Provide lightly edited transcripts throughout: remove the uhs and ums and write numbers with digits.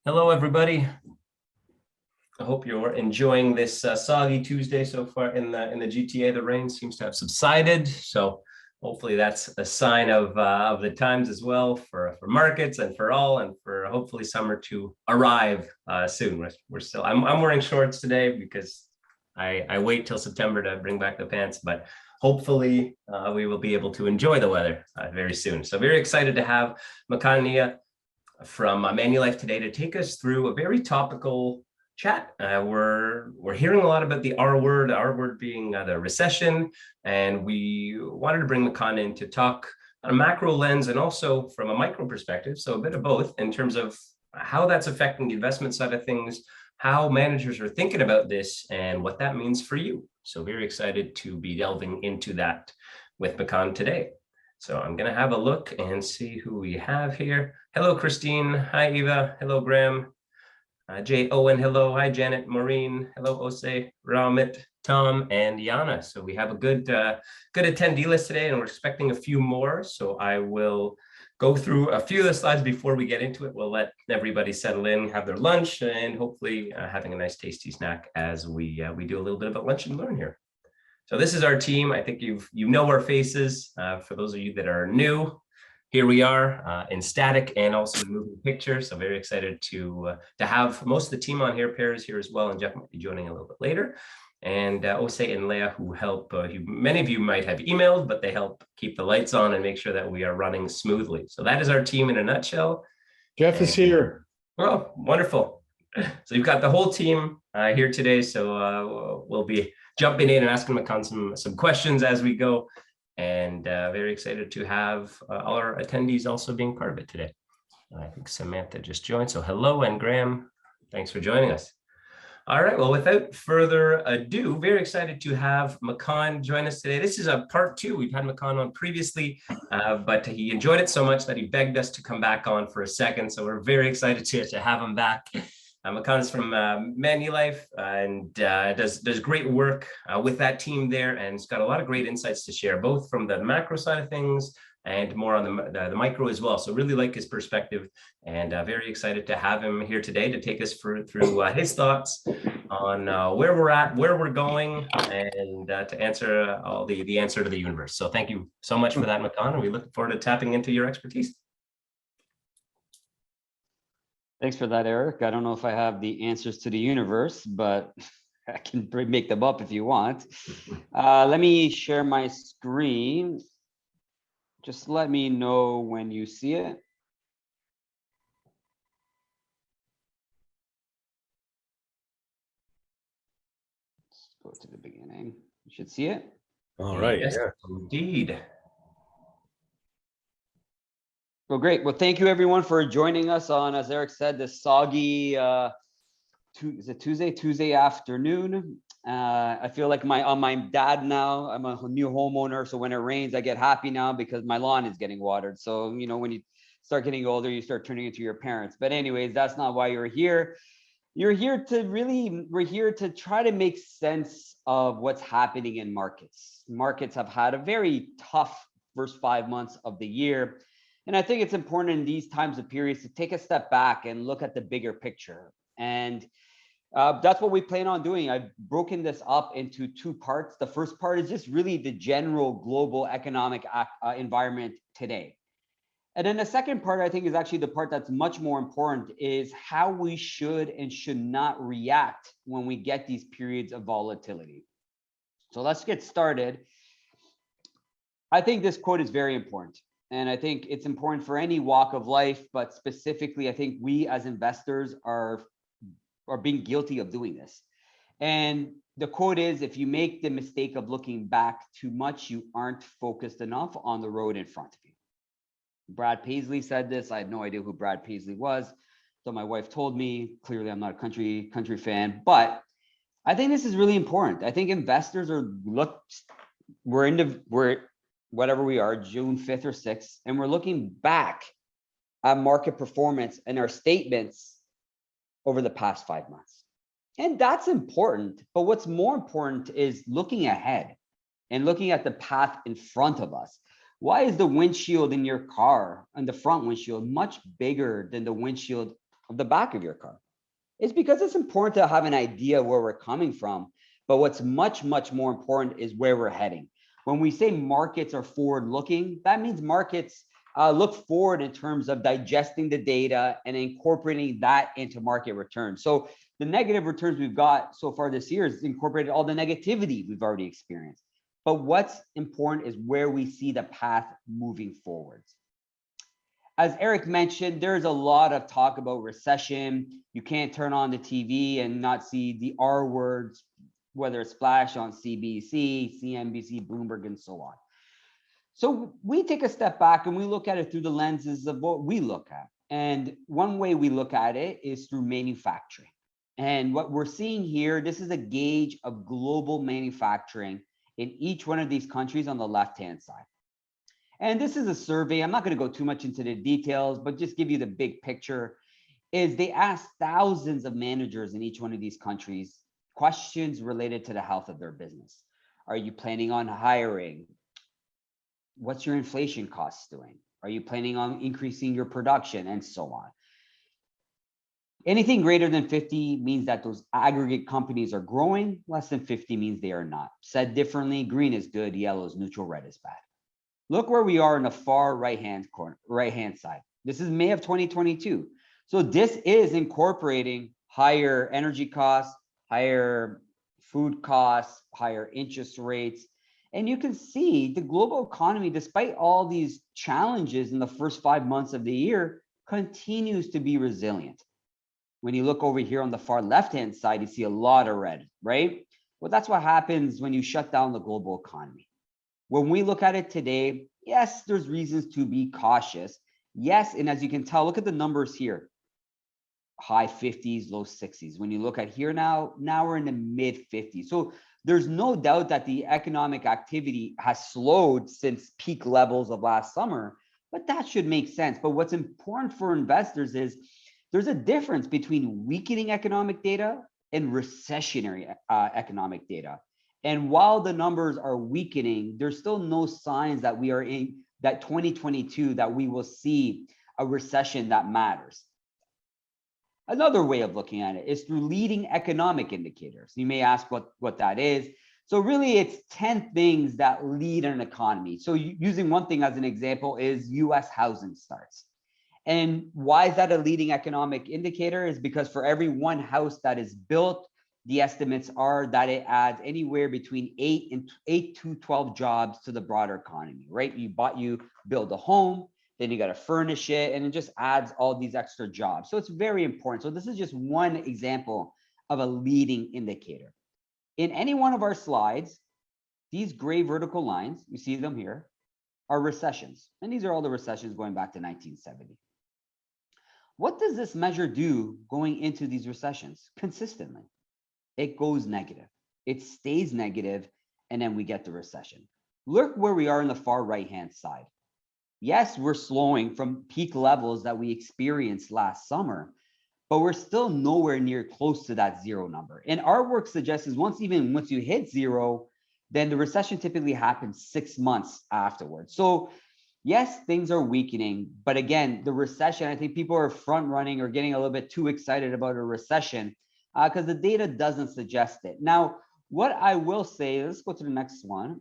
Hello, everybody. I hope you're enjoying this soggy Tuesday so far in the GTA. The rain seems to have subsided, so hopefully that's a sign of the times as well for markets and for all, and for hopefully summer to arrive soon. We're still. I'm wearing shorts today because I wait till September to bring back the pants, but hopefully we will be able to enjoy the weather very soon. So very excited to have Macan Nia from Manulife today to take us through a very topical chat. We're hearing a lot about the R word being the recession, and we wanted to bring Macan in to talk on a macro lens and also from a micro perspective, so a bit of both in terms of how that's affecting the investment side of things, how managers are thinking about this, and what that means for you. So very excited to be delving into that with Macan today. So I'm going to have a look and see who we have here. Hello, Christine. Hi, Eva. Hello, Graham. Jay Owen. Hello. Hi, Janet. Maureen. Hello, Ose, Ramit, Tom, and Yana. So we have a good attendee list today, and we're expecting a few more. So I will go through a few of the slides before we get into it. We'll let everybody settle in, have their lunch, and hopefully having a nice tasty snack as we do a little bit of a lunch and learn here. So this is our team. I think you know our faces. For those of you that are new, here we are in static and also in moving picture. So very excited to have most of the team on here. Perry is here as well, and Jeff might be joining a little bit later. And Ose and Leah, who help, many of you might have emailed, but they help keep the lights on and make sure that we are running smoothly. So that is our team in a nutshell. Jeff is here. Oh, wonderful. So you've got the whole team here today. So we'll be jumping in and asking Macan some questions as we go, and very excited to have all our attendees also being part of it today. I think Samantha just joined, so hello, and Graham, thanks for joining us. All right, well, without further ado, very excited to have Macan join us today. This is a part two. We've had Macan on previously, but he enjoyed it so much that he begged us to come back on for a second, so we're very excited to have him back. Macan is from Manulife and does great work with that team there, and has got a lot of great insights to share, both from the macro side of things and more on the micro as well. So really like his perspective, and very excited to have him here today to take us through his thoughts on where we're at, where we're going, and to answer all the answer to the universe. So thank you so much for that, Macan, and we look forward to tapping into your expertise. Thanks for that, Eric. I don't know if I have the answers to the universe, but I can make them up if you want. Let me share my screen. Just let me know when you see it. Let's go to the beginning. You should see it. All right. Yes, indeed. Well, great. Well, thank you everyone for joining us on, as Eric said, this soggy is it Tuesday afternoon. I feel like I'm my dad now. I'm a new homeowner, so when it rains, I get happy now because my lawn is getting watered. So, you know, when you start getting older, you start turning into your parents. But anyways, that's not why you're here. We're here to try to make sense of what's happening in markets. Markets have had a very tough first 5 months of the year. And I think it's important in these times of periods to take a step back and look at the bigger picture. And that's what we plan on doing. I've broken this up into two parts. The first part is just really the general global economic environment today. And then the second part, I think, is actually the part that's much more important, is how we should and should not react when we get these periods of volatility. So let's get started. I think this quote is very important. And I think it's important for any walk of life, but specifically, I think we as investors are being guilty of doing this. And the quote is, if you make the mistake of looking back too much, you aren't focused enough on the road in front of you. Brad Paisley said this. I had no idea who Brad Paisley was. So my wife told me. Clearly, I'm not a country fan, but I think this is really important. I think investors we're whatever we are, June 5th or 6th, and we're looking back at market performance and our statements over the past 5 months. And that's important. But what's more important is looking ahead and looking at the path in front of us. Why is the windshield in your car and the front windshield much bigger than the windshield of the back of your car. It's because it's important to have an idea where we're coming from. But what's much, much more important is where we're heading. When we say markets are forward looking, that means markets look forward in terms of digesting the data and incorporating that into market returns. So the negative returns we've got so far this year has incorporated all the negativity we've already experienced. But what's important is where we see the path moving forwards. As Erik mentioned, there's a lot of talk about recession. You can't turn on the TV and not see the R words, whether it's flash on CBC, CNBC, Bloomberg, and so on. So we take a step back and we look at it through the lenses of what we look at. And one way we look at it is through manufacturing. And what we're seeing here, this is a gauge of global manufacturing in each one of these countries on the left-hand side. And this is a survey. I'm not going to go too much into the details, but just give you the big picture. Is they asked thousands of managers in each one of these countries questions related to the health of their business. Are you planning on hiring? What's your inflation costs doing? Are you planning on increasing your production, and so on? Anything greater than 50 means that those aggregate companies are growing. Less than 50 means they are not. Said differently, green is good, yellow is neutral, red is bad. Look where we are in the far right-hand corner, right-hand side. This is May of 2022. So this is incorporating higher energy costs, higher food costs, higher interest rates. And you can see the global economy, despite all these challenges in the first 5 months of the year, continues to be resilient. When you look over here on the far left-hand side, you see a lot of red, right? Well, that's what happens when you shut down the global economy. When we look at it today, yes, there's reasons to be cautious. Yes, and as you can tell, look at the numbers here. High 50s, low 60s. When you look at here now we're in the mid 50s. So there's no doubt that the economic activity has slowed since peak levels of last summer, but that should make sense. But what's important for investors is there's a difference between weakening economic data and recessionary economic data. And while the numbers are weakening, there's still no signs that we are in that 2022 that we will see a recession that matters. Another way of looking at it is through leading economic indicators. You may ask what that is. So really it's 10 things that lead an economy. So using one thing as an example is US housing starts. And why is that a leading economic indicator? Is because for every one house that is built, the estimates are that it adds anywhere between 8 to 12 jobs to the broader economy, right? You build a home, then you got to furnish it, and it just adds all these extra jobs. So it's very important. So this is just one example of a leading indicator. In any one of our slides, these gray vertical lines, you see them here, are recessions. And these are all the recessions going back to 1970. What does this measure do going into these recessions consistently? It goes negative. It stays negative, and then we get the recession. Look where we are in the far right-hand side. Yes, we're slowing from peak levels that we experienced last summer, but we're still nowhere near close to that zero number. And our work suggests is once you hit zero, then the recession typically happens 6 months afterwards. So yes, things are weakening, but again, the recession, I think people are front running or getting a little bit too excited about a recession because the data doesn't suggest it. Now, what I will say, let's go to the next one,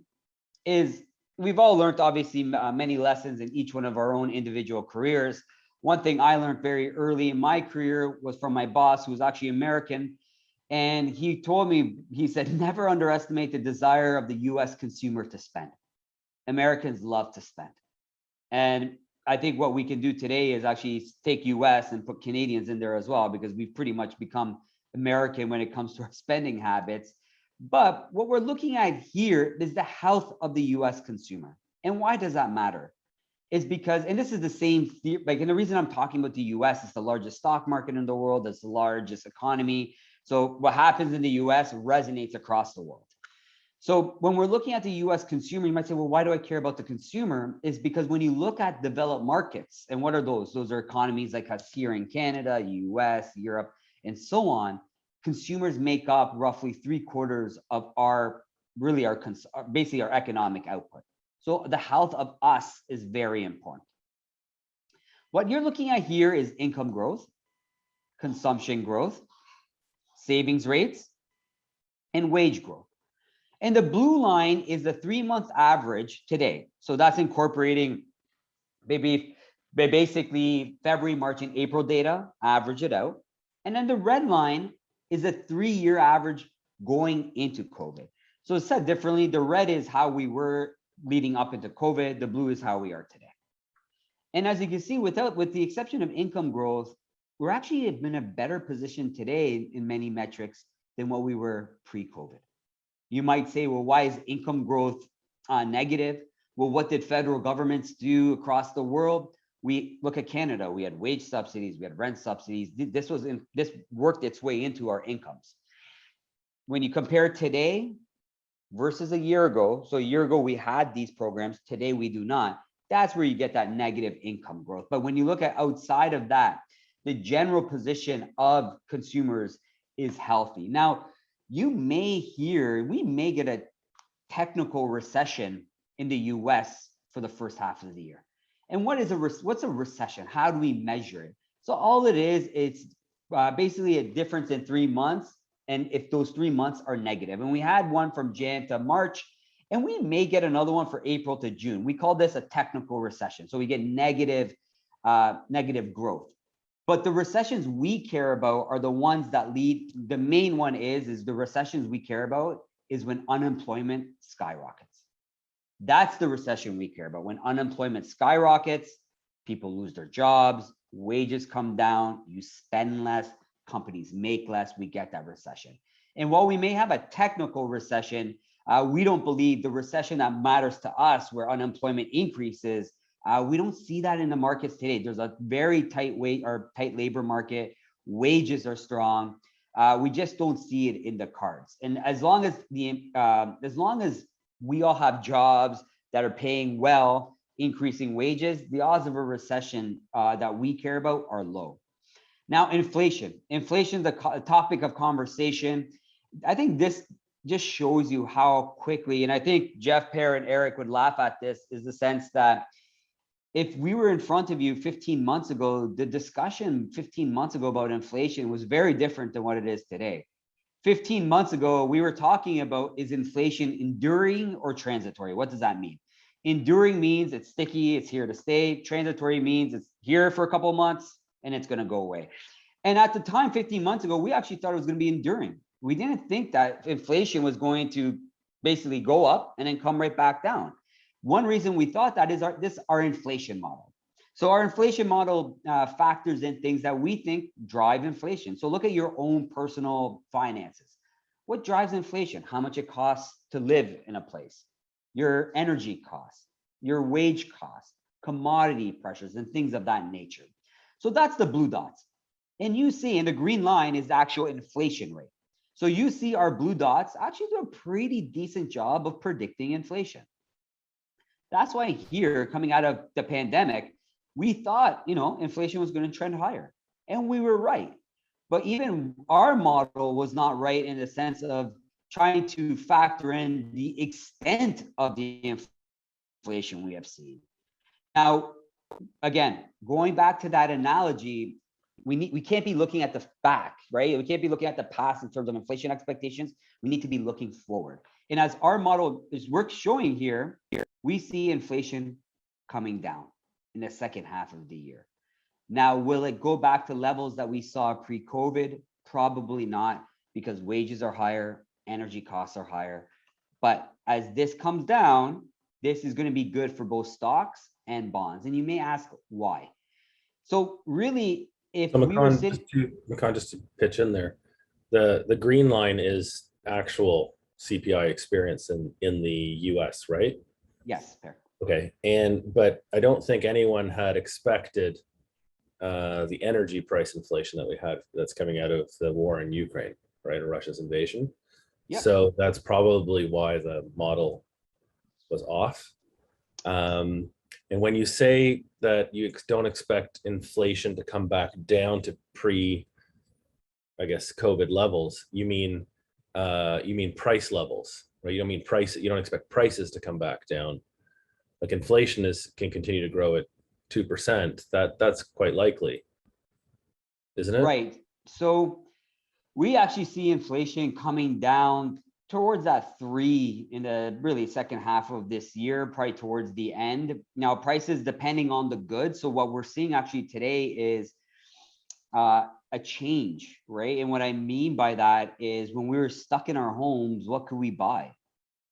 is we've all learned obviously many lessons in each one of our own individual careers. One thing I learned very early in my career was from my boss, who was actually American. And he told me, he said, never underestimate the desire of the US consumer to spend. Americans love to spend. And I think what we can do today is actually take US and put Canadians in there as well, because we've pretty much become American when it comes to our spending habits. But what we're looking at here is the health of the US consumer. And why does that matter? It's because, and this is the same, like, and the reason I'm talking about the US, it's the largest stock market in the world, it's the largest economy. So what happens in the US resonates across the world. So when we're looking at the US consumer, you might say, well, why do I care about the consumer? Is because when you look at developed markets, and what are those? Those are economies like us here in Canada, US, Europe, and so on. Consumers make up roughly 3/4 of basically our economic output. So the health of us is very important. What you're looking at here is income growth. consumption growth, savings rates, and wage growth. And the blue line is the 3-month average today. So that's incorporating maybe basically February, March, and April data, average it out. And then the red line is a 3-year average going into COVID. So said differently, the red is how we were leading up into COVID. The blue is how we are today. And as you can see, with the exception of income growth, we're actually in a better position today in many metrics than what we were pre-COVID. You might say, well, why is income growth negative? Well, what did federal governments do across the world? We look at Canada, we had wage subsidies, we had rent subsidies. This worked its way into our incomes. When you compare today versus a year ago, so a year ago we had these programs, today we do not, that's where you get that negative income growth. But when you look at outside of that, the general position of consumers is healthy. Now, we may get a technical recession in the US for the first half of the year. And what's a recession? How do we measure it? So all it is, it's basically a difference in 3 months. And if those 3 months are negative, and we had one from Jan to March, and we may get another one for April to June. We call this a technical recession. So we get negative growth. But the recessions we care about are the ones that lead. The main one is the recessions we care about is when unemployment skyrockets. That's the recession we care about. When unemployment skyrockets, people lose their jobs, wages come down, you spend less, companies make less, we get that recession. And while we may have a technical recession, we don't believe the recession that matters to us, where unemployment increases, we don't see that in the markets today. There's a very tight labor market. Wages are strong. We just don't see it in the cards. And as long as we all have jobs that are paying well, increasing wages, the odds of a recession that we care about are low. Now, inflation is a topic of conversation. I think this just shows you how quickly, and I think Jeff, Per, and Eric would laugh at this, is the sense that if we were in front of you 15 months ago, the discussion 15 months ago about inflation was very different than what it is today. 15 months ago, we were talking about, is inflation enduring or transitory? What does that mean? Enduring means it's sticky, it's here to stay. Transitory means it's here for a couple of months and it's going to go away. And at the time, 15 months ago, we actually thought it was going to be enduring. We didn't think that inflation was going to basically go up and then come right back down. One reason we thought that is our inflation model. So our inflation model factors in things that we think drive inflation. So look at your own personal finances. What drives inflation? How much it costs to live in a place, your energy costs, your wage costs, commodity pressures, and things of that nature. So that's the blue dots. And you see, and the green line is the actual inflation rate. So you see our blue dots actually do a pretty decent job of predicting inflation. That's why here, coming out of the pandemic, we thought, inflation was going to trend higher. And we were right. But even our model was not right in the sense of trying to factor in the extent of the inflation we have seen. Now, again, going back to that analogy, we can't be looking at the back, right? We can't be looking at the past in terms of inflation expectations. We need to be looking forward. And as our model is showing here, we see inflation coming down in the second half of the year. Now, will it go back to levels that we saw pre-COVID? Probably not, because wages are higher, energy costs are higher. But as this comes down, this is going to be good for both stocks and bonds. And you may ask why. So really, if we were sitting, Macan, just to pitch in there, the green line is actual CPI experience in the US, right? Yes, fair. Okay, but I don't think anyone had expected the energy price inflation that we had that's coming out of the war in Ukraine, right, or Russia's invasion. Yep. So that's probably why the model was off. And when you say that you don't expect inflation to come back down to COVID levels, you mean price levels, right? You don't mean price. You don't expect prices to come back down. Like inflation can continue to grow at 2%. That's quite likely, isn't it? Right. So we actually see inflation coming down towards that 3 in the really second half of this year, probably towards the end. Now, prices depending on the goods. So what we're seeing actually today is a change, right? And what I mean by that is when we were stuck in our homes, what could we buy?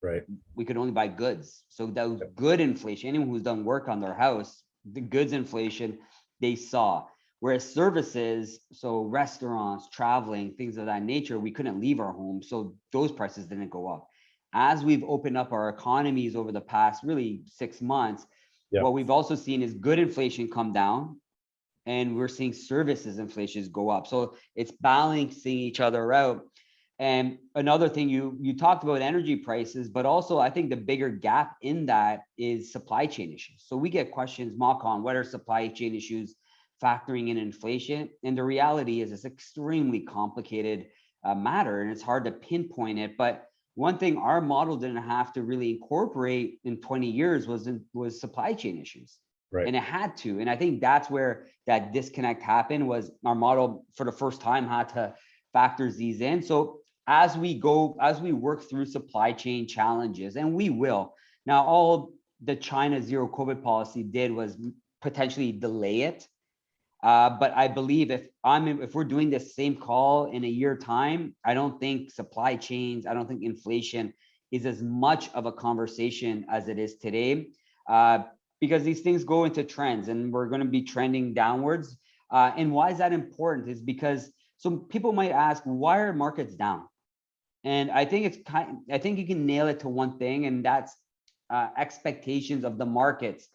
Right. We could only buy goods. So that was good inflation. Anyone who's done work on their house, the goods inflation they saw. Whereas services, so restaurants, traveling, things of that nature, we couldn't leave our home. So those prices didn't go up. As we've opened up our economies over the past really 6 months, what we've also seen is good inflation come down, and we're seeing services inflations go up. So it's balancing each other out. And another thing, you talked about energy prices, but also I think the bigger gap in that is supply chain issues. So we get questions, Macan, what are supply chain issues factoring in inflation? And the reality is it's extremely complicated matter, and it's hard to pinpoint it. But one thing our model didn't have to really incorporate in 20 years was supply chain issues. Right. And it had to. And I think that's where that disconnect happened, was our model for the first time had to factor these in. So as we work through supply chain challenges, and we will. Now, all the China zero COVID policy did was potentially delay it. But I believe if we're doing the same call in a year time, I don't think supply chains, I don't think inflation is as much of a conversation as it is today. Because these things go into trends, and we're going to be trending downwards. And why is that important? Is because some people might ask, why are markets down? And I think I think you can nail it to one thing, and that's expectations of the markets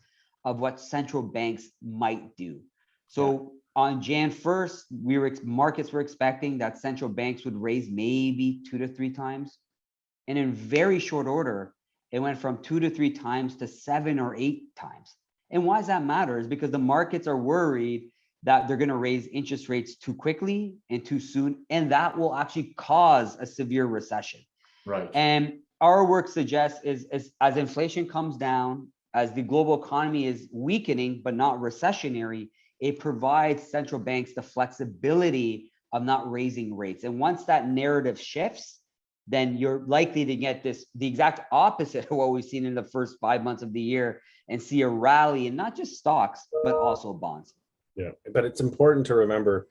of what central banks might do. So on Jan 1st, markets were expecting that central banks would raise maybe 2 to 3 times, and in very short order, it went from 2 to 3 times to 7 or 8 times. And why does that matter? Is because the markets are worried that they're going to raise interest rates too quickly and too soon, and that will actually cause a severe recession. Right. And our work suggests is as inflation comes down, as the global economy is weakening but not recessionary, it provides central banks the flexibility of not raising rates. And once that narrative shifts, then you're likely to get the exact opposite of what we've seen in the first 5 months of the year, and see a rally in not just stocks, but also bonds. Yeah, but it's important to remember,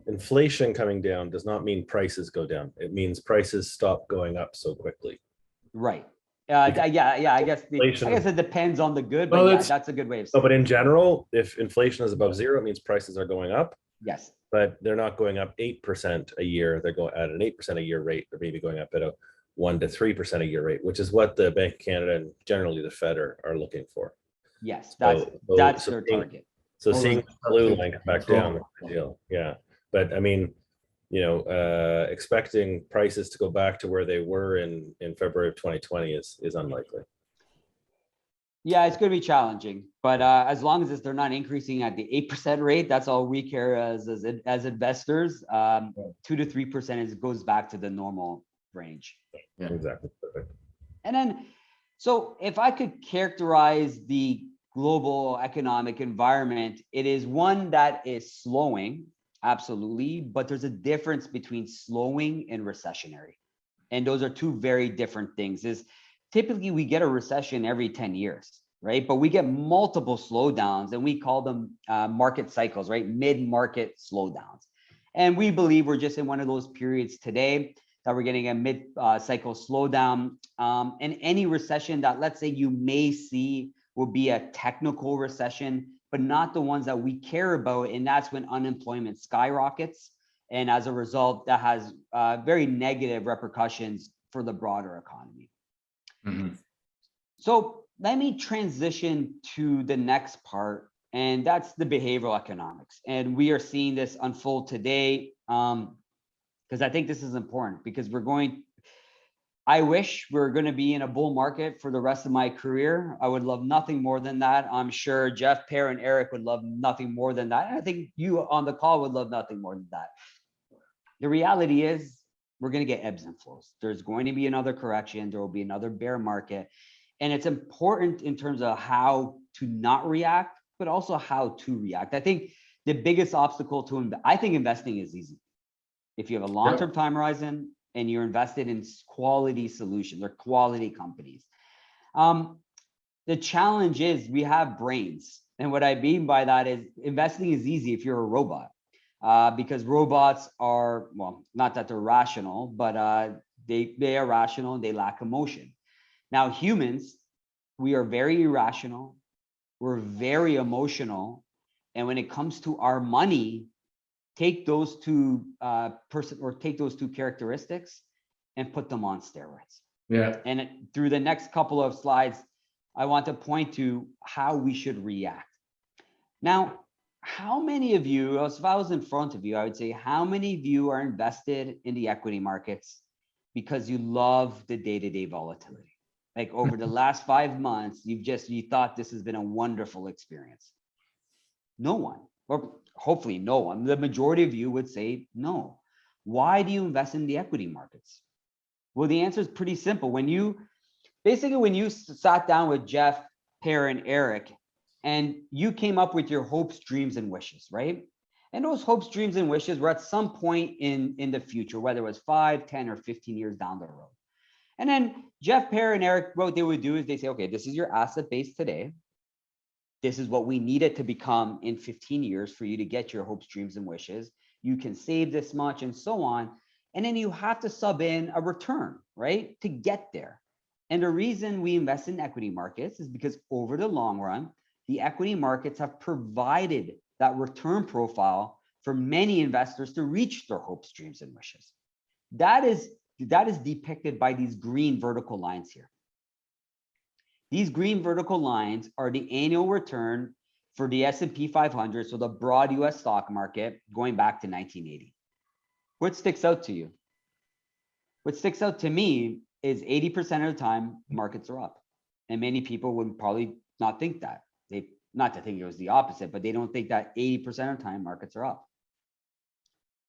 inflation coming down does not mean prices go down. It means prices stop going up so quickly. Right. I guess it depends on the good, but that's a good way of saying it. But in general, if inflation is above 0, it means prices are going up. Yes. But they're not going up 8% a year. They're going at an 8% a year rate. They're maybe going up at a 1 to 3% a year rate, which is what the Bank of Canada and generally the Fed are looking for. Yes, that's their target. So seeing the blue line come back down, deal. Yeah. But I mean, expecting prices to go back to where they were in February of 2020 is unlikely. Yeah, it's going to be challenging, but as long as they're not increasing at the 8% rate, that's all we care as investors. 2 to 3% goes back to the normal range. Yeah, exactly. Perfect. And then, so if I could characterize the global economic environment, it is one that is slowing, absolutely, but there's a difference between slowing and recessionary. And those are two very different things. Typically we get a recession every 10 years, right? But we get multiple slowdowns, and we call them market cycles, right? Mid-market slowdowns. And we believe we're just in one of those periods today that we're getting a mid-cycle slowdown. And any recession that, let's say, you may see will be a technical recession, but not the ones that we care about. And that's when unemployment skyrockets. And as a result, that has very negative repercussions for the broader economy. Mm-hmm. So let me transition to the next part, and that's the behavioral economics. And we are seeing this unfold today because I think this is important, because I wish we're going to be in a bull market for the rest of my career. I would love nothing more than that. I'm sure Jeff, Per, and Eric would love nothing more than that. And I think you on the call would love nothing more than that. The reality is we're going to get ebbs and flows. There's going to be another correction. There will be another bear market. And it's important in terms of how to not react, but also how to react. I think the biggest obstacle I think investing is easy. if you have a long-term time horizon and you're invested in quality solutions or quality companies. The challenge is we have brains. And what I mean by that is investing is easy if you're a robot, because robots are, well, not that they're rational, but they are rational and they lack emotion. Now, humans, we are very irrational. We're very emotional. And when it comes to our money, take those two characteristics and put them on steroids. Yeah. And through the next couple of slides, I want to point to how we should react. Now, how many of you, if I was in front of you, I would say, how many of you are invested in the equity markets because you love the day-to-day volatility? Like over the last 5 months, you thought this has been a wonderful experience. No one, or hopefully no one. The majority of you would say no. Why do you invest in the equity markets? Well, the answer is pretty simple. When you sat down with Jeff, Per, and Erik, and you came up with your hopes, dreams, and wishes, right? And those hopes, dreams, and wishes were at some point in the future, whether it was 5, 10, or 15 years down the road. And then Jeff, Per, and Erik, what they would do is they say, okay, this is your asset base today. This is what we need it to become in 15 years for you to get your hopes, dreams, and wishes. You can save this much and so on. And then you have to sub in a return, right, to get there. And the reason we invest in equity markets is because over the long run, the equity markets have provided that return profile for many investors to reach their hopes, dreams, and wishes. That is depicted by these green vertical lines here. These green vertical lines are the annual return for the S&P 500, so the broad US stock market going back to 1980. What sticks out to you? What sticks out to me is 80% of the time markets are up. And many people would probably not think that. Not to think it was the opposite, but they don't think that 80% of the time markets are up.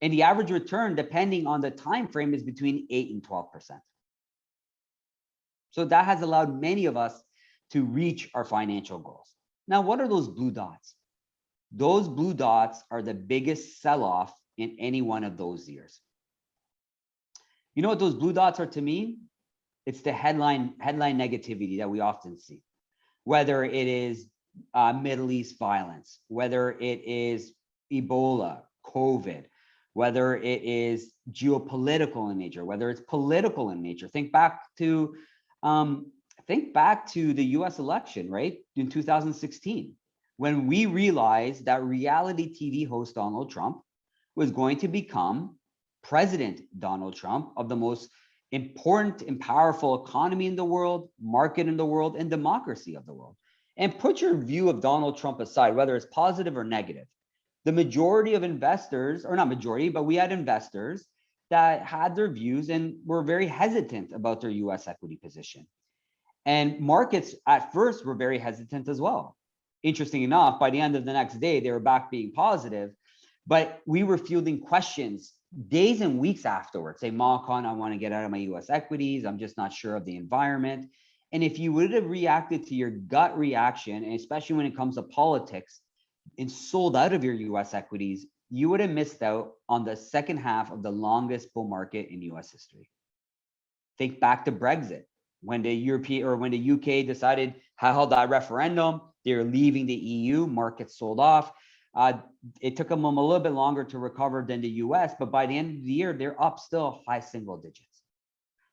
And the average return, depending on the time frame, is between 8 and 12%. So that has allowed many of us to reach our financial goals. Now, what are those blue dots? Those blue dots are the biggest sell-off in any one of those years. You know what those blue dots are to me? It's the headline negativity that we often see, whether it is Middle East violence, whether it is Ebola, COVID, whether it is geopolitical in nature, whether it's political in nature. Think back to the US election, right? In 2016, when we realized that reality TV host Donald Trump was going to become President Donald Trump of the most important and powerful economy in the world, market in the world, and democracy of the world. And put your view of Donald Trump aside, whether it's positive or negative. The majority of investors, or not majority, but we had investors that had their views and were very hesitant about their US equity position. And markets at first were very hesitant as well. Interesting enough, by the end of the next day, they were back being positive, but we were fielding questions days and weeks afterwards. Say, Macan, I want to get out of my US equities. I'm just not sure of the environment. And if you would have reacted to your gut reaction, and especially when it comes to politics, and sold out of your US equities, you would have missed out on the second half of the longest bull market in US history. Think back to Brexit, when the UK decided, held that referendum, they're leaving the EU, markets sold off. It took them a little bit longer to recover than the US, but by the end of the year, they're up still high single digits.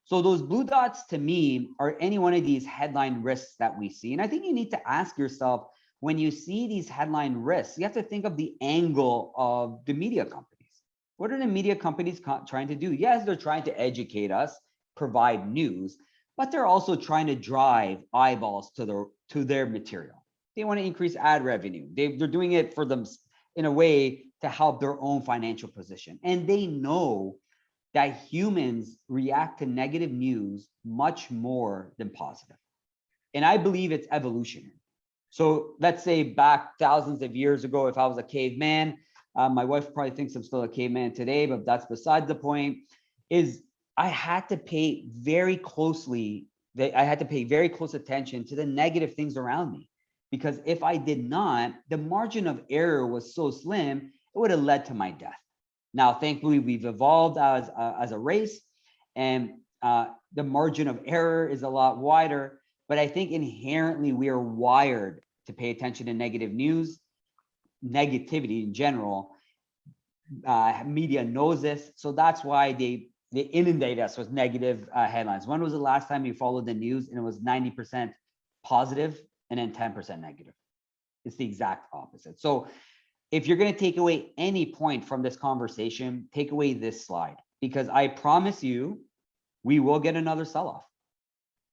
So those blue dots to me are any one of these headline risks that we see. And I think you need to ask yourself, when you see these headline risks, you have to think of the angle of the media companies. What are the media companies trying to do? Yes, they're trying to educate us, provide news, but they're also trying to drive eyeballs to their material. They want to increase ad revenue. They're doing it for them in a way to help their own financial position. And they know that humans react to negative news much more than positive. And I believe it's evolutionary. So let's say back thousands of years ago, if I was a caveman, my wife probably thinks I'm still a caveman today, but that's beside the point, is I had to pay very close attention to the negative things around me. Because if I did not, the margin of error was so slim, it would have led to my death. Now, thankfully, we've evolved as a race, and the margin of error is a lot wider. But I think inherently we are wired to pay attention to negative news, negativity in general. Media knows this, so that's why they inundate us with negative headlines. When was the last time you followed the news and it was 90% positive and then 10% negative? It's the exact opposite. So if you're going to take away any point from this conversation, take away this slide, because I promise you, we will get another sell-off.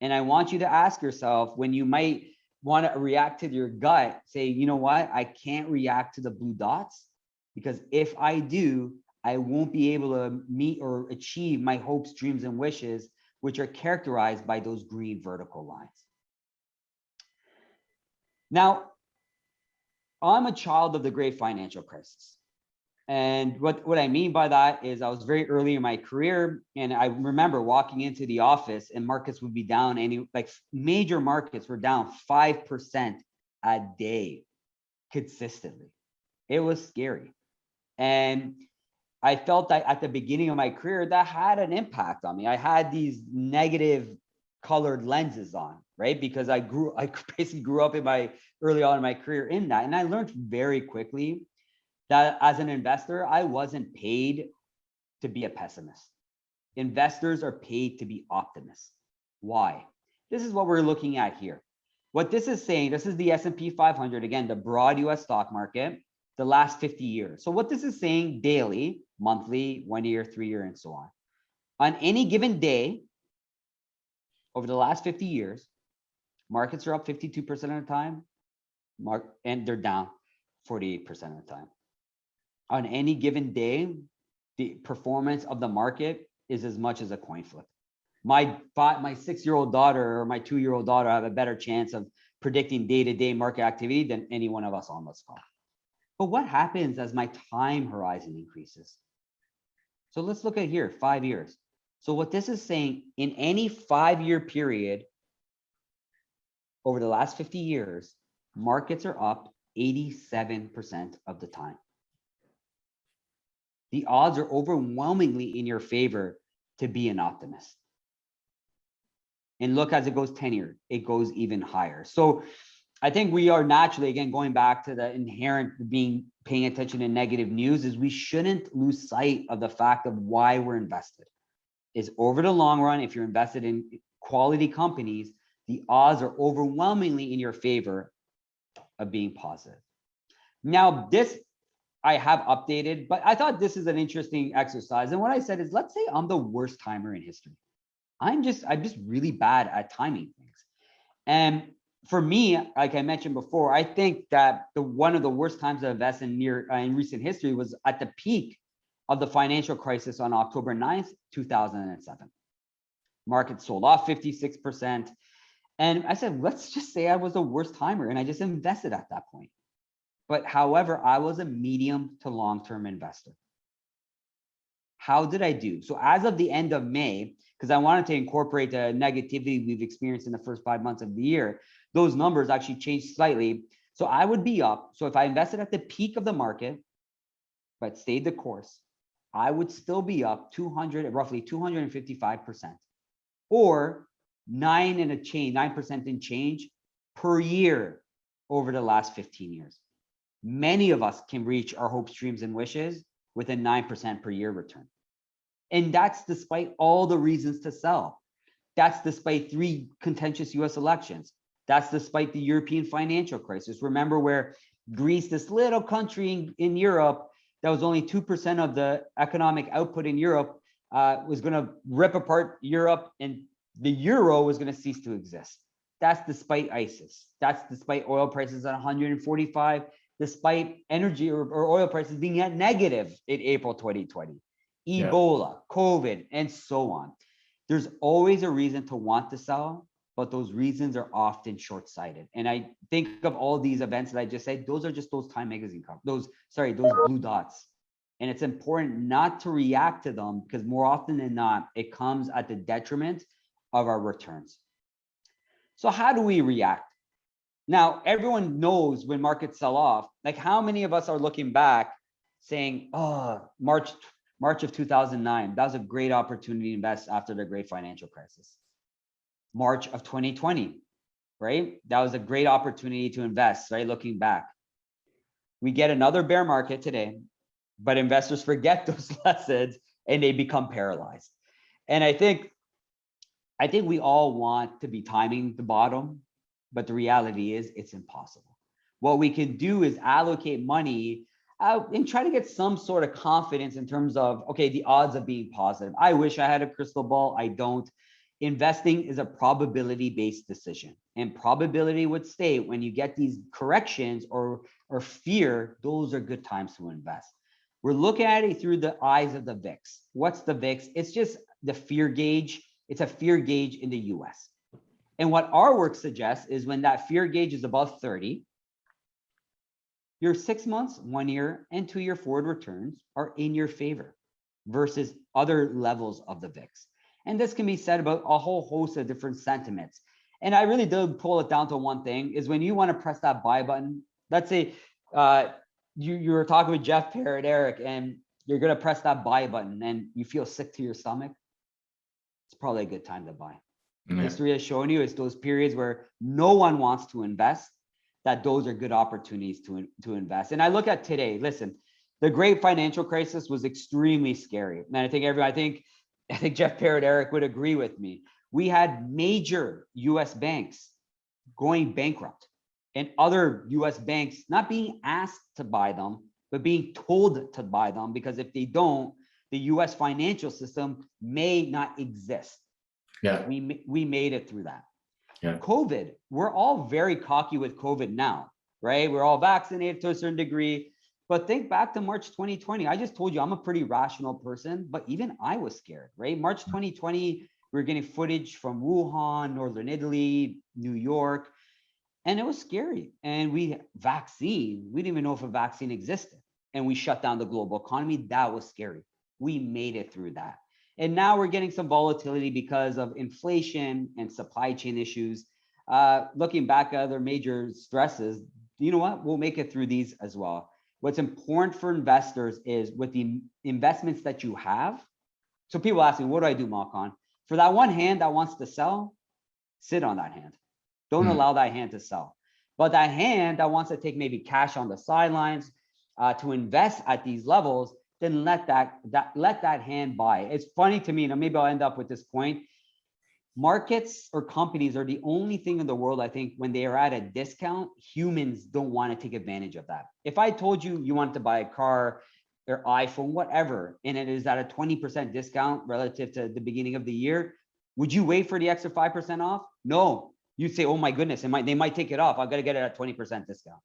And I want you to ask yourself, when you might want to react to your gut, say, you know what, I can't react to the blue dots, because if I do, I won't be able to meet or achieve my hopes, dreams, and wishes, which are characterized by those green vertical lines. Now, I'm a child of the great financial crisis. And what I mean by that is I was very early in my career, and I remember walking into the office and markets would be down, major markets were down 5% a day consistently. It was scary. And I felt that at the beginning of my career, that had an impact on me. I had these negative colored lenses on, right? Because I basically grew up early on in my career in that. And I learned very quickly that as an investor, I wasn't paid to be a pessimist. Investors are paid to be optimists. Why? This is what we're looking at here. What this is saying, this is the S&P 500, again, the broad US stock market, the last 50 years. So what this is saying daily, monthly, 1 year, 3 year, and so on any given day, over the last 50 years, markets are up 52% of the time, and they're down 48% of the time. On any given day, the performance of the market is as much as a coin flip. My 6-year-old daughter or my 2-year-old daughter have a better chance of predicting day-to-day market activity than any one of us on this call. But what happens as my time horizon increases? So let's look at here, 5 years. So what this is saying, in any 5-year period, over the last 50 years, markets are up 87% of the time. The odds are overwhelmingly in your favor to be an optimist. And look, as it goes 10 years, it goes even higher. So I think we are naturally, again, going back to the inherent paying attention to negative news, is we shouldn't lose sight of the fact of why we're invested. Is over the long run, if you're invested in quality companies, the odds are overwhelmingly in your favor of being positive. Now, this I have updated, but I thought this is an interesting exercise. And what I said is, let's say I'm the worst timer in history. I'm just really bad at timing things. And for me, like I mentioned before, I think that one of the worst times to invest in recent history was at the peak of the financial crisis on October 9th, 2007. Markets sold off 56%. And I said, let's just say I was the worst timer and I just invested at that point. But however, I was a medium to long-term investor. How did I do? So as of the end of May, because I wanted to incorporate the negativity we've experienced in the first 5 months of the year, those numbers actually changed slightly. So I would be up. So if I invested at the peak of the market, but stayed the course, I would still be up roughly 255%, or 9% in change per year over the last 15 years. Many of us can reach our hopes, dreams, and wishes with a 9% per year return. And that's despite all the reasons to sell. That's despite 3 contentious US elections. That's despite the European financial crisis. Remember where Greece, this little country in Europe, that was only 2% of the economic output in Europe, was going to rip apart Europe, and the euro was going to cease to exist. That's despite ISIS. That's despite oil prices at 145, despite energy or oil prices being at negative in April 2020, Ebola, COVID, and so on. There's always a reason to want to sell, but those reasons are often short-sighted. And I think of all these events that I just said, those are just those Time Magazine, those blue dots. And it's important not to react to them, because more often than not, it comes at the detriment of our returns. So how do we react? Now, everyone knows when markets sell off, like how many of us are looking back saying, oh, March of 2009, that was a great opportunity to invest after the great financial crisis. March of 2020, right? That was a great opportunity to invest, right? Looking back. We get another bear market today, but investors forget those lessons and they become paralyzed. And I think we all want to be timing the bottom, but the reality is it's impossible. What we can do is allocate money and try to get some sort of confidence in terms of, okay, the odds of being positive. I wish I had a crystal ball. I don't. Investing is a probability-based decision, and probability would state when you get these corrections or fear, those are good times to invest. We're looking at it through the eyes of the VIX. What's the VIX? It's just the fear gauge. It's a fear gauge in the US. And what our work suggests is when that fear gauge is above 30, your 6 months, 1 year, and 2 year forward returns are in your favor versus other levels of the VIX. And this can be said about a whole host of different sentiments. And I really do pull it down to one thing is when you want to press that buy button, let's say you were talking with Jeff, Parrot, Eric, and you're going to press that buy button and you feel sick to your stomach. It's probably a good time to buy. Yeah. History has shown you it's those periods where no one wants to invest, that those are good opportunities to invest. And I look at today, listen, the great financial crisis was extremely scary. And I think Jeff, Parrot, Eric would agree with me. We had major US banks going bankrupt and other US banks not being asked to buy them, but being told to buy them, because if they don't, the US financial system may not exist. Yeah. We made it through that. Yeah. COVID, we're all very cocky with COVID now, right? We're all vaccinated to a certain degree. But think back to March 2020. I just told you I'm a pretty rational person, but even I was scared, right? March 2020, we were getting footage from Wuhan, Northern Italy, New York, and it was scary. And we didn't even know if a vaccine existed. And we shut down the global economy. That was scary. We made it through that. And now we're getting some volatility because of inflation and supply chain issues. Looking back at other major stresses, you know what? We'll make it through these as well. What's important for investors is with the investments that you have. So people ask me, what do I do, Macan? For that one hand that wants to sell, sit on that hand. Don't allow that hand to sell. But that hand that wants to take maybe cash on the sidelines to invest at these levels, then let that hand buy. It's funny to me, and maybe I'll end up with this point. Markets or companies are the only thing in the world, I think, when they are at a discount, humans don't want to take advantage of that. If I told you you wanted to buy a car or iPhone, whatever, and it is at a 20% discount relative to the beginning of the year, would you wait for the extra 5% off? No. You'd say, oh my goodness, they might take it off. I've got to get it at 20% discount.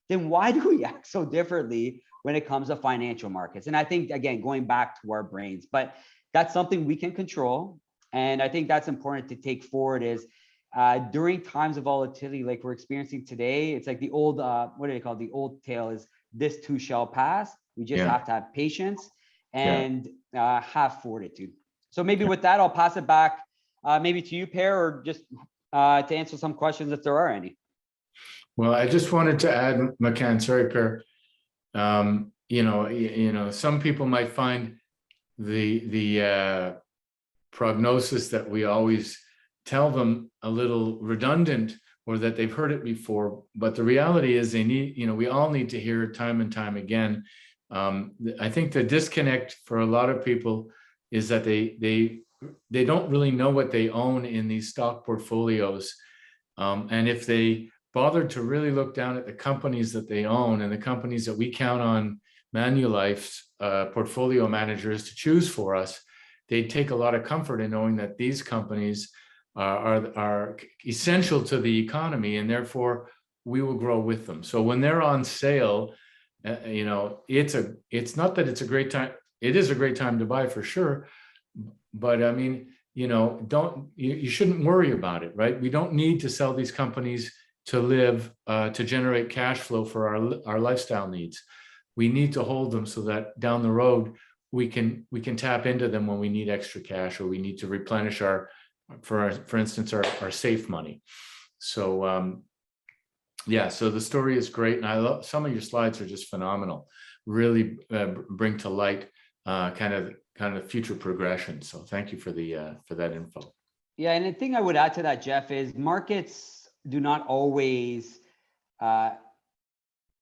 Then why do we act so differently when it comes to financial markets? And I think, again, going back to our brains, but that's something we can control. And I think that's important to take forward is during times of volatility like we're experiencing today, it's like the old, what do they call it? The old tale is this too shall pass. We just have to have patience and have fortitude. So maybe with that, I'll pass it back maybe to you, Per, or just to answer some questions if there are any. Well, I just wanted to add, Macan, sorry, Per, you know, some people might find the prognosis that we always tell them a little redundant, or that they've heard it before, but the reality is they need, you know, we all need to hear it time and time again. I think the disconnect for a lot of people is that they don't really know what they own in these stock portfolios. And if they bothered to really look down at the companies that they own and the companies that we count on Manulife's portfolio managers to choose for us, they'd take a lot of comfort in knowing that these companies are essential to the economy, and therefore we will grow with them. So when they're on sale, you know, it's not that it's a great time. It is a great time to buy for sure, but I mean, you know, you shouldn't worry about it, right? We don't need to sell these companies to live, to generate cash flow for our lifestyle needs. We need to hold them so that down the road we can tap into them when we need extra cash, or we need to replenish for instance, our safe money. So yeah, so the story is great, and I love some of your slides are just phenomenal. really bring to light kind of future progression. So thank you for that info. Yeah, and the thing I would add to that, Jeff, is markets do not always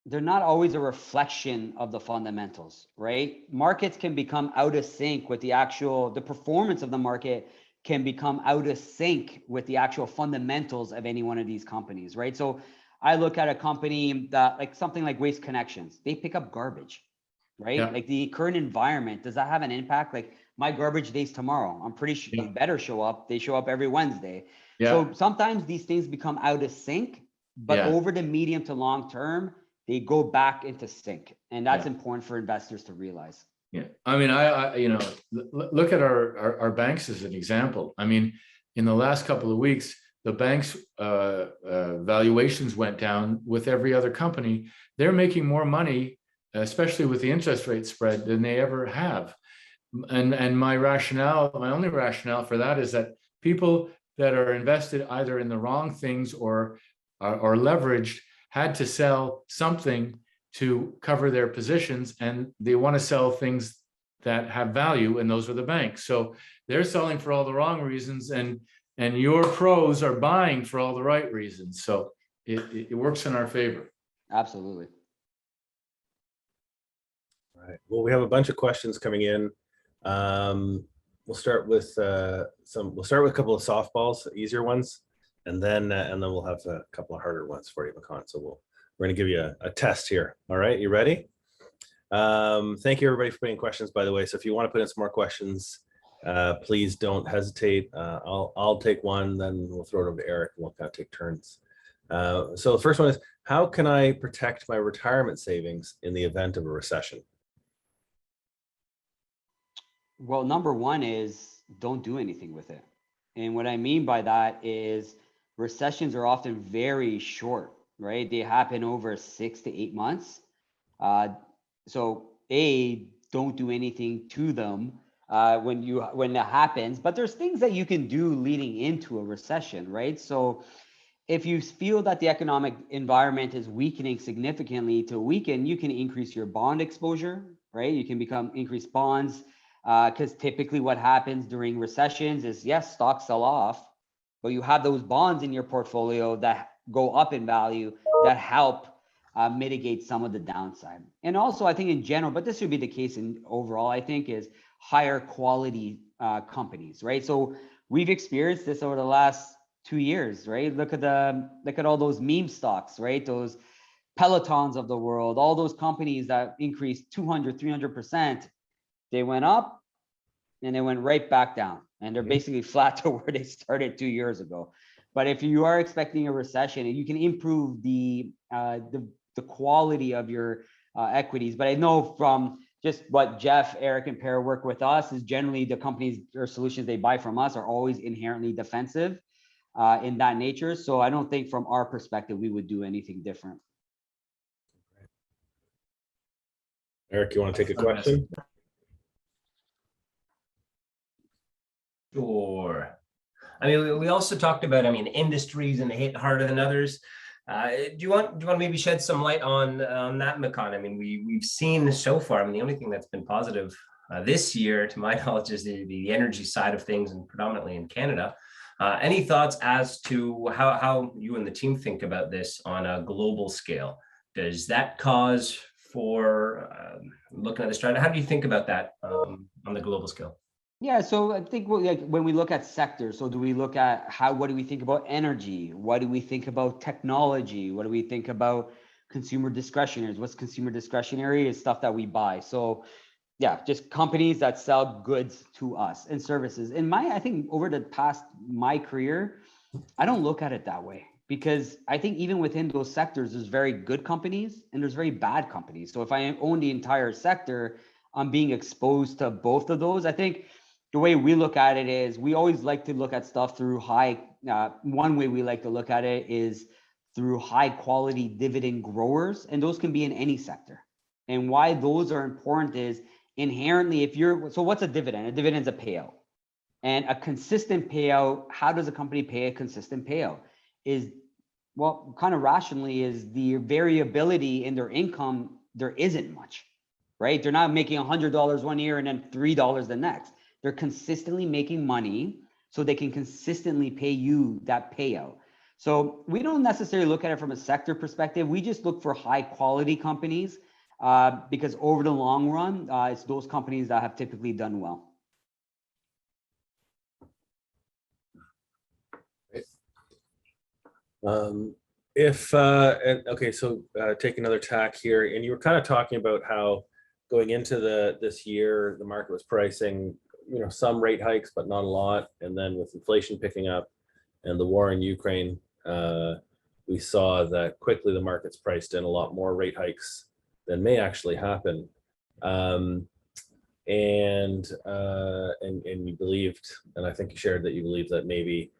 they're not always a reflection of the fundamentals, right? Markets can become out of sync with the performance of the market can become out of sync with the actual fundamentals of any one of these companies, right? So I look at a company that, like something like Waste Connections, they pick up garbage, right? Yeah. Like the current environment, does that have an impact? Like my garbage day's tomorrow. I'm pretty sure they better show up. They show up every Wednesday. Yeah. So sometimes these things become out of sync, but over the medium to long term, they go back into sync. And that's important for investors to realize. Yeah. I mean, I look at our banks as an example. I mean, in the last couple of weeks, the banks' valuations went down with every other company. They're making more money, especially with the interest rate spread, than they ever have. And my only rationale for that is that people that are invested either in the wrong things or leveraged had to sell something to cover their positions, and they want to sell things that have value, and those are the banks. So they're selling for all the wrong reasons, and your pros are buying for all the right reasons. So it works in our favor. Absolutely. All right. Well, we have a bunch of questions coming in. We'll start with a couple of softballs, easier ones, and then we'll have a couple of harder ones for you, Macan. So we're going to give you a test here. All right, you ready? Thank you everybody for putting questions, by the way. So if you want to put in some more questions, please don't hesitate. I'll take one, then we'll throw it over to Erik, and we'll kind of take turns. So the first one is, how can I protect my retirement savings in the event of a recession? Well, number one is don't do anything with it. And what I mean by that is recessions are often very short, right? They happen over 6 to 8 months. So don't do anything to them when that happens. But there's things that you can do leading into a recession, right? So if you feel that the economic environment is weakening significantly, you can increase your bond exposure, right? You can increase bonds, because typically what happens during recessions is, yes, stocks sell off, but you have those bonds in your portfolio that go up in value that help mitigate some of the downside. And also, I think in general, but this would be the case in overall, I think, is higher quality companies, right? So we've experienced this over the last 2 years, right? Look at all those meme stocks, right? Those Pelotons of the world, all those companies that increased 200, 300%, they went up and they went right back down, and they're basically flat to where they started 2 years ago. But if you are expecting a recession, you can improve the quality of your equities. But I know from just what Jeff, Erik, and Per work with us is generally the companies or solutions they buy from us are always inherently defensive in that nature. So I don't think from our perspective, we would do anything different. Erik, you want to take a question? Sure. I mean, we also talked about, industries and they hit harder than others. Do you want to maybe shed some light on that, Macan? I mean, we've seen so far, the only thing that's been positive this year, to my knowledge, is the energy side of things, and predominantly in Canada. Any thoughts as to how you and the team think about this on a global scale? Does that cause for looking at this trend? How do you think about that on the global scale? Yeah, so I think when we look at sectors, so do we look at what do we think about energy? What do we think about technology? What do we think about consumer discretionary? What's consumer discretionary is stuff that we buy. So yeah, just companies that sell goods to us and services. I think over my career, I don't look at it that way, because I think even within those sectors, there's very good companies and there's very bad companies. So if I own the entire sector, I'm being exposed to both of those. I think the way we look at it is we always like to look at stuff through one way we like to look at it is through high quality dividend growers. And those can be in any sector. And why those are important is inherently, so what's a dividend? A dividend is a payout. And a consistent payout, how does a company pay a consistent payout? Kind of rationally is the variability in their income, there isn't much. right? They're not making $100 one year and then $3 the next. They're consistently making money so they can consistently pay you that payout. So we don't necessarily look at it from a sector perspective. We just look for high quality companies because over the long run, it's those companies that have typically done well. Take another tack here, and you were kind of talking about how going into this year, the market was pricing, some rate hikes, but not a lot. And then with inflation picking up and the war in Ukraine, we saw that quickly the market's priced in a lot more rate hikes than may actually happen. And you believed, and I think you shared that you believe that maybe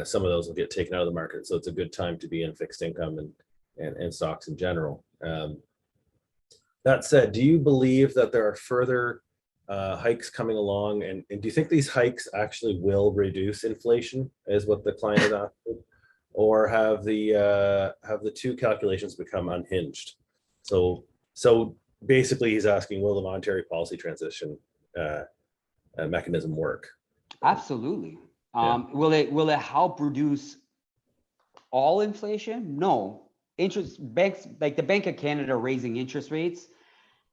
some of those will get taken out of the market. So it's a good time to be in fixed income and stocks in general. That said, do you believe that there are further hikes coming along? And do you think these hikes actually will reduce inflation, is what the client had asked? Or have the two calculations become unhinged? So basically he's asking, will the monetary policy transition mechanism work? Absolutely. Yeah. Will it help reduce all inflation? No. Banks like the Bank of Canada raising interest rates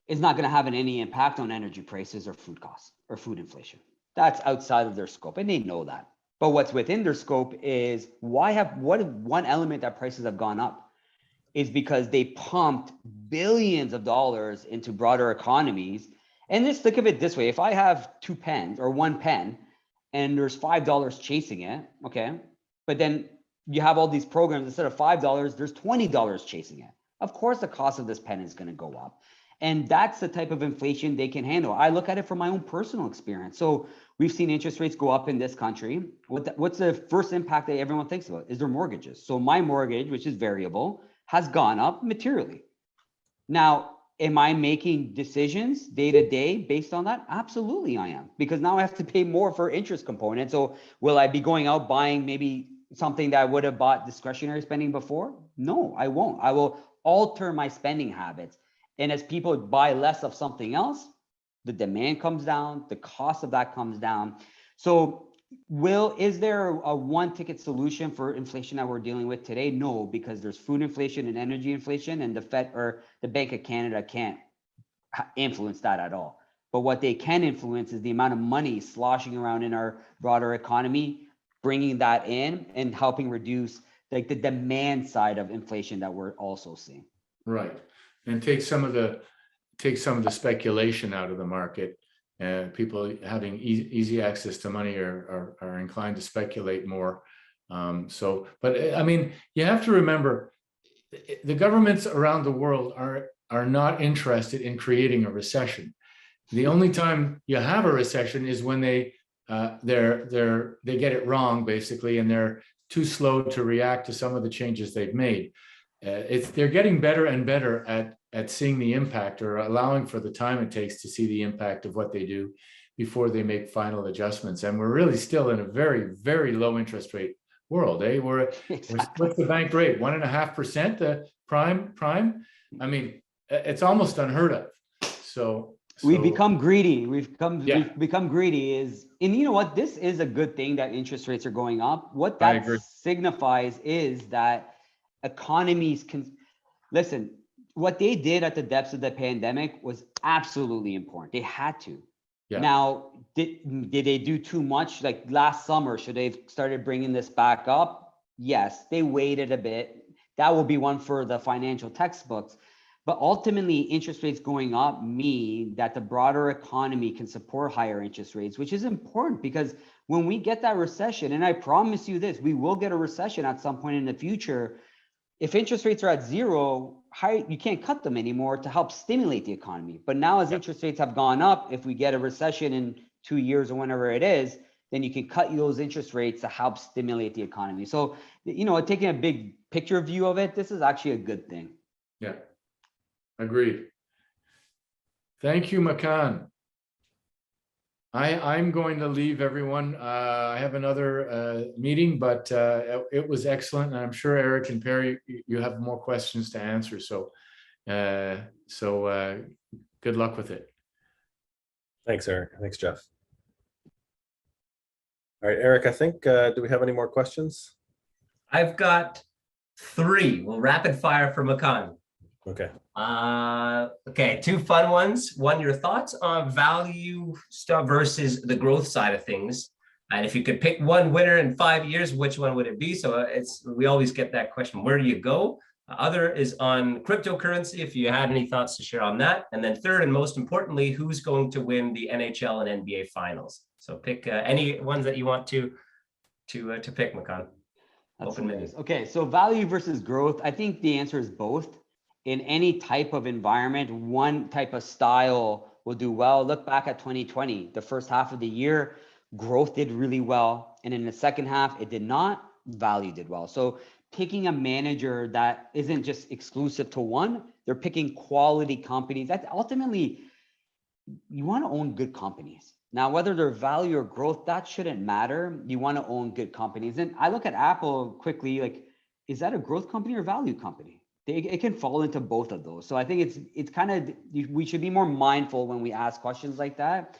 is not going to have any impact on energy prices or food costs or food inflation. That's outside of their scope, and they know that. But what's within their scope is one element that prices have gone up is because they pumped billions of dollars into broader economies. And just think of it this way: if I have 2 pens or 1 pen, and there's $5 chasing it, okay, but then you have all these programs, instead of $5, there's $20 chasing it. Of course, the cost of this pen is going to go up. And that's the type of inflation they can handle. I look at it from my own personal experience. So we've seen interest rates go up in this country. What's the first impact that everyone thinks about is their mortgages. So my mortgage, which is variable, has gone up materially. Now, am I making decisions day to day based on that? Absolutely I am, because now I have to pay more for interest component. So will I be going out buying maybe something that I would have bought discretionary spending before? No, I won't. I will alter my spending habits. And as people buy less of something else, the demand comes down, the cost of that comes down. So is there a one ticket solution for inflation that we're dealing with today? No, because there's food inflation and energy inflation, and the Fed or the Bank of Canada can't influence that at all. But what they can influence is the amount of money sloshing around in our broader economy, bringing that in and helping reduce like the demand side of inflation that we're also seeing. Right. And take some of the speculation out of the market. People having easy access to money are inclined to speculate more. But I mean, you have to remember, the governments around the world are not interested in creating a recession. The only time you have a recession is when they get it wrong, basically, and they're too slow to react to some of the changes they've made. They're getting better and better at seeing the impact, or allowing for the time it takes to see the impact of what they do before they make final adjustments. And we're really still in a very, very low interest rate world. What's the bank rate? 1.5%, the prime. I mean, it's almost unheard of. So we become greedy. We've become greedy. And you know what? This is a good thing that interest rates are going up. What that signifies is that economies can listen. What they did at the depths of the pandemic was absolutely important. They had to. Yeah. Now, did they do too much? Like last summer, should they have started bringing this back up? Yes, they waited a bit. That will be one for the financial textbooks. But ultimately, interest rates going up mean that the broader economy can support higher interest rates, which is important, because when we get that recession, and I promise you this, we will get a recession at some point in the future. If interest rates are at zero, you can't cut them anymore to help stimulate the economy. But now as interest rates have gone up, if we get a recession in 2 years or whenever it is, then you can cut those interest rates to help stimulate the economy. So, taking a big picture view of it, this is actually a good thing. Yeah, agreed. Thank you, Macan. I'm going to leave, everyone. I have another meeting, but it was excellent. And I'm sure Erik and Perry, you have more questions to answer. So good Good luck with it. Thanks, Eric. Thanks, Jeff. All right, Eric, I think, do we have any more questions? I've got 3. We'll rapid fire for Macan. Okay. Okay, 2 fun ones. One, your thoughts on value stuff versus the growth side of things. And if you could pick one winner in 5 years, which one would it be? So we always get that question, where do you go? Other is on cryptocurrency, if you had any thoughts to share on that. And then third, and most importantly, who's going to win the NHL and NBA finals? So pick any ones that you want to pick, Macan. Open menu. Okay, so value versus growth. I think the answer is both. In any type of environment, one type of style will do well. Look back at 2020, the first half of the year, growth did really well. And in the second half, it did not. Value did well. So picking a manager that isn't just exclusive to one, they're picking quality companies. That's ultimately, you want to own good companies. Now, whether they're value or growth, that shouldn't matter. You want to own good companies. And I look at Apple quickly, like, is that a growth company or value company? It can fall into both of those. So I think it's kind of, we should be more mindful when we ask questions like that.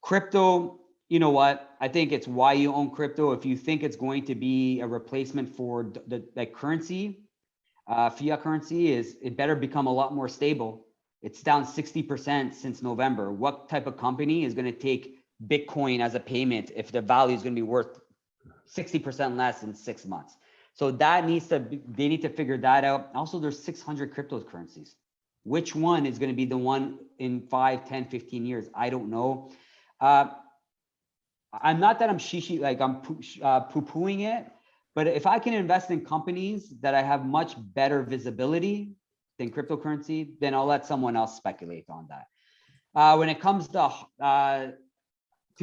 Crypto, you know what? I think it's why you own crypto. If you think it's going to be a replacement for the currency, fiat currency, it better become a lot more stable. It's down 60% since November. What type of company is going to take Bitcoin as a payment if the value is going to be worth 60% less in 6 months? So they need to figure that out. Also, there's 600 cryptocurrencies. Which one is going to be the one in 5, 10, 15 years? I don't know. I'm not that I'm poo-pooing it, but if I can invest in companies that I have much better visibility than cryptocurrency, then I'll let someone else speculate on that. When it comes to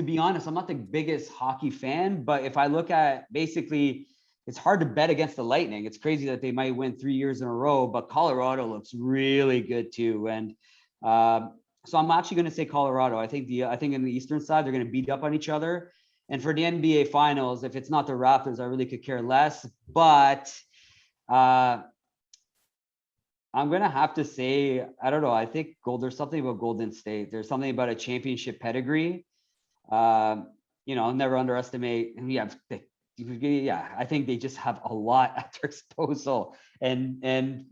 be honest, I'm not the biggest hockey fan, but if I look at basically, it's hard to bet against the Lightning. It's crazy that they might win 3 years in a row, but Colorado looks really good too. And so I'm actually going to say Colorado. I think in the Eastern side, they're going to beat up on each other. And for the NBA finals, if it's not the Raptors, I really could care less. But I'm going to have to say, I don't know. I think there's something about Golden State. There's something about a championship pedigree. I'll never underestimate. I think they just have a lot at their disposal. And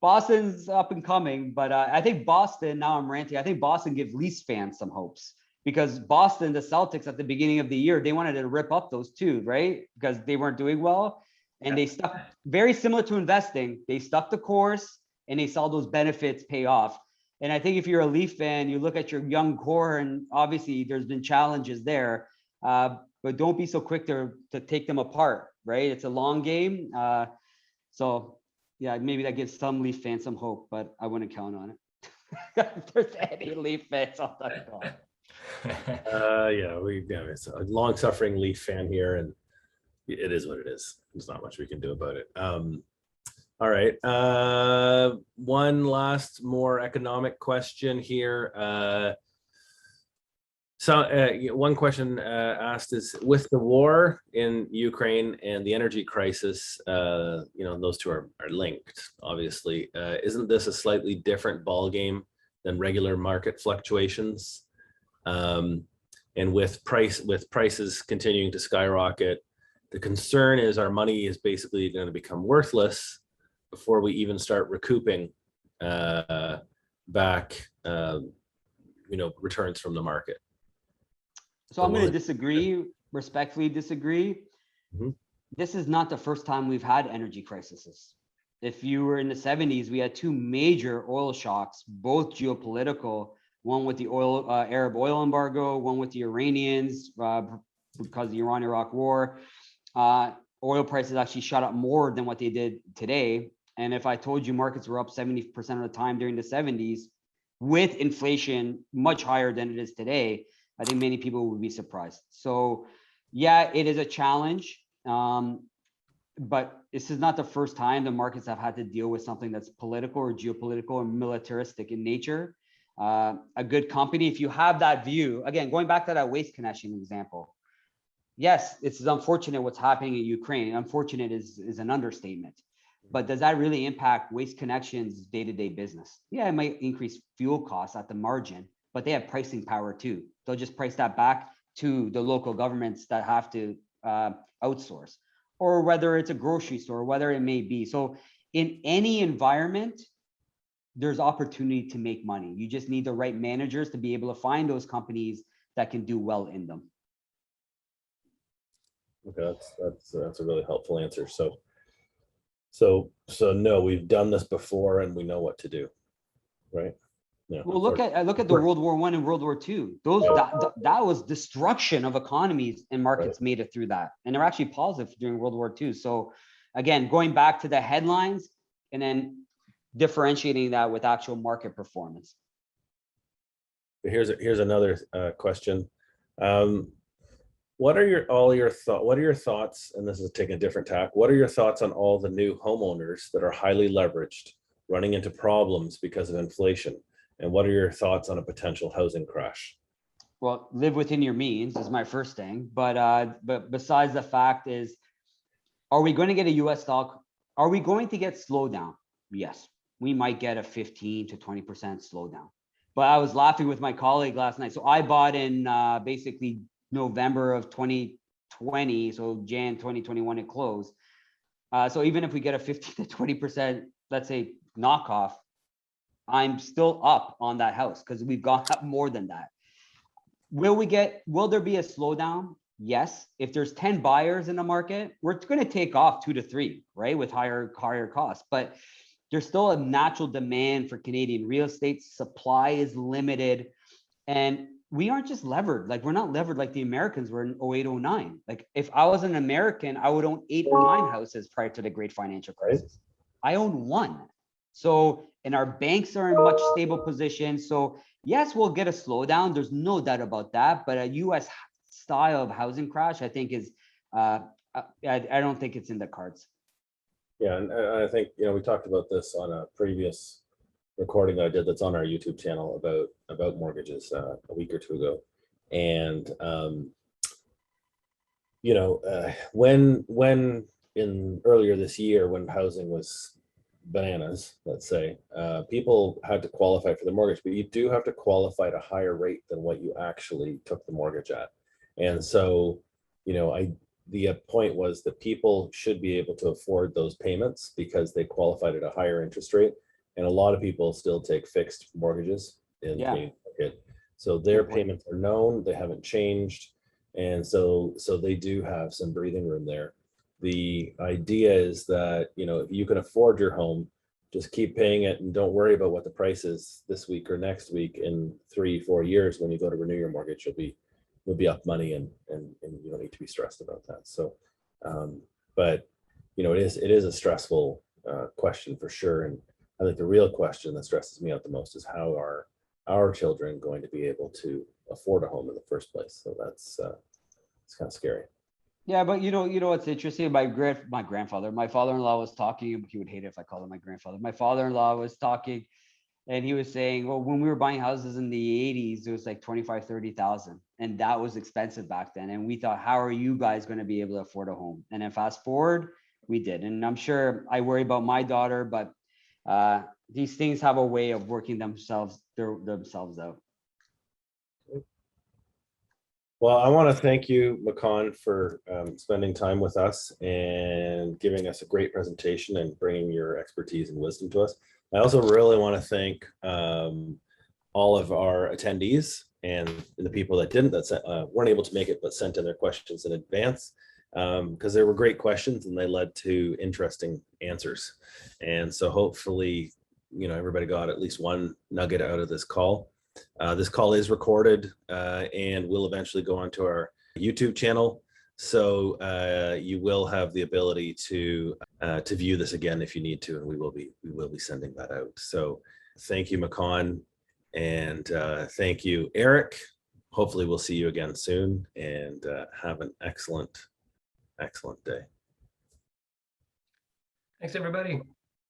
Boston's up and coming, but I think Boston, now I'm ranting, I think Boston gives Leafs fans some hopes, because Boston, the Celtics at the beginning of the year, they wanted to rip up those two, right? Because they weren't doing well. And they stuck, very similar to investing, they stuck the course and they saw those benefits pay off. And I think if you're a Leaf fan, you look at your young core, and obviously there's been challenges there, but don't be so quick to take them apart, right? It's a long game. So yeah, maybe that gives some Leaf fans some hope, but I wouldn't count on it. If there's any Leaf fans on that call. It's a long-suffering Leaf fan here, and it is what it is. There's not much we can do about it. All right. One last more economic question here. One question asked is, with the war in Ukraine and the energy crisis, those two are linked, obviously. Isn't this a slightly different ballgame than regular market fluctuations? And with prices continuing to skyrocket, the concern is our money is basically going to become worthless before we even start recouping back, returns from the market. So I'm going to respectfully disagree. Mm-hmm. This is not the first time we've had energy crises. If you were in the 70s, we had 2 major oil shocks, both geopolitical, one with the Arab oil embargo, one with the Iranians because of the Iran-Iraq war. Oil prices actually shot up more than what they did today. And if I told you markets were up 70% of the time during the 70s, with inflation much higher than it is today, I think many people would be surprised. So yeah, it is a challenge. But this is not the first time the markets have had to deal with something that's political or geopolitical or militaristic in nature. A good company, if you have that view, again, going back to that waste connection example, yes, it's unfortunate what's happening in Ukraine. Unfortunate is an understatement. But does that really impact Waste Connections' day-to-day business? Yeah, it might increase fuel costs at the margin, but they have pricing power too. They'll just price that back to the local governments that have to outsource, or whether it's a grocery store, whether it may be. So in any environment, there's opportunity to make money. You just need the right managers to be able to find those companies that can do well in them. Okay, that's a really helpful answer. So no, we've done this before and we know what to do, right? Yeah. Well, look at the World War I and World War II. That was destruction of economies, and markets made it through that, and they're actually positive during World War II. So again, going back to the headlines and then differentiating that with actual market performance. Here's another question. What are your thoughts, and this is taking a different tack, what are your thoughts on all the new homeowners that are highly leveraged, running into problems because of inflation? And what are your thoughts on a potential housing crash? Well, live within your means is my first thing. But besides the fact is, are we going to get a US stock? Are we going to get slowdown? Yes, we might get a 15 to 20% slowdown. But I was laughing with my colleague last night. So I bought in basically November of 2020, so Jan 2021 it closed. So even if we get a 15 to 20%, let's say, knockoff, I'm still up on that house because we've gone up more than that. Will there be a slowdown? Yes. If there's 10 buyers in the market, we're going to take off 2 to 3, right? With higher costs, but there's still a natural demand for Canadian real estate. Supply is limited, and we aren't just levered. Like, we're not levered like the Americans were in 08, 09. Like, if I was an American, I would own 8 or 9 houses prior to the great financial crisis. I own 1. So, and our banks are in much stable position. So yes, we'll get a slowdown. There's no doubt about that. But a US style of housing crash, I think is, I don't think it's in the cards. Yeah, and I think, we talked about this on a previous recording that I did that's on our YouTube channel about mortgages a week or 2 ago. And, when in earlier this year, when housing was bananas, let's say, people had to qualify for the mortgage, but you do have to qualify at a higher rate than what you actually took the mortgage at. And so, the point was that people should be able to afford those payments because they qualified at a higher interest rate. And a lot of people still take fixed mortgages in the Canadian market. So their payments are known, they haven't changed. And so they do have some breathing room there. The idea is that, if you can afford your home, just keep paying it and don't worry about what the price is this week or next week. In 3-4 years, when you go to renew your mortgage, you'll be up money and you don't need to be stressed about that. So, but it is a stressful question for sure. And I think the real question that stresses me out the most is how are our children going to be able to afford a home in the first place? So it's kind of scary. Yeah, but you know what's interesting? My father-in-law was talking. He would hate it if I called him my grandfather. My father-in-law was talking, and he was saying, well, when we were buying houses in the 80s, it was like 25, 30,000, and that was expensive back then. And we thought, how are you guys going to be able to afford a home? And then fast forward, we did. And I'm sure I worry about my daughter, but these things have a way of working themselves out. Well, I want to thank you, Macan, for spending time with us and giving us a great presentation and bringing your expertise and wisdom to us. I also really want to thank all of our attendees and the people that weren't able to make it but sent in their questions in advance, because they were great questions and they led to interesting answers. And so hopefully, everybody got at least one nugget out of this call. This call is recorded and will eventually go onto our YouTube channel. So you will have the ability to view this again if you need to, and we will be sending that out. So thank you, Macan, and thank you, Erik. Hopefully we'll see you again soon, and have an excellent day. Thanks, everybody.